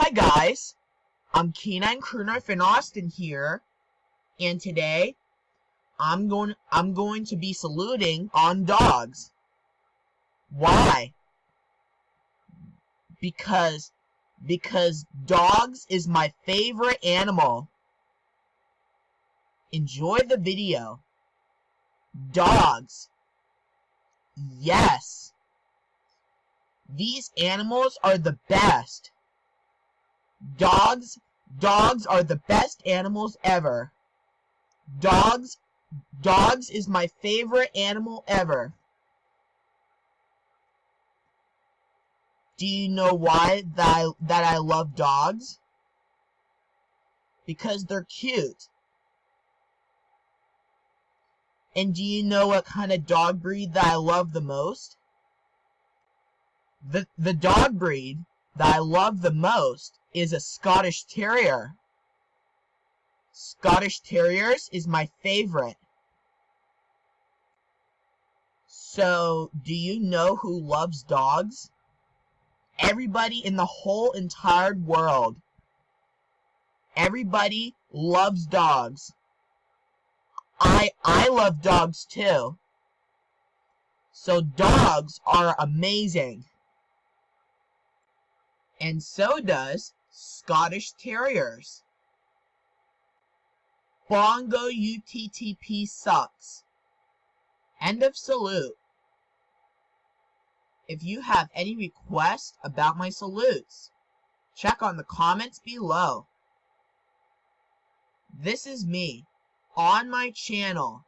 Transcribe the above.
Hi guys, I'm Canine Crooner Finn Austin here, and today I'm going to be saluting on dogs. Why? Because dogs is my favorite animal. Enjoy the video. Dogs. Yes. These animals are the best. Dogs are the best animals ever. Dogs is my favorite animal ever. Do you know why that I love dogs? Because they're cute. And do you know what kind of dog breed that I love the most? The dog breed that I love the most is a Scottish Terrier. Scottish Terriers is my favorite. So, do you know who loves dogs? Everybody in the whole entire world. Everybody loves dogs. I love dogs too. So dogs are amazing. And so does Scottish Terriers. Bongo UTTP sucks. End of salute. If you have any requests about my salutes, check on the comments below. This is me, on my channel,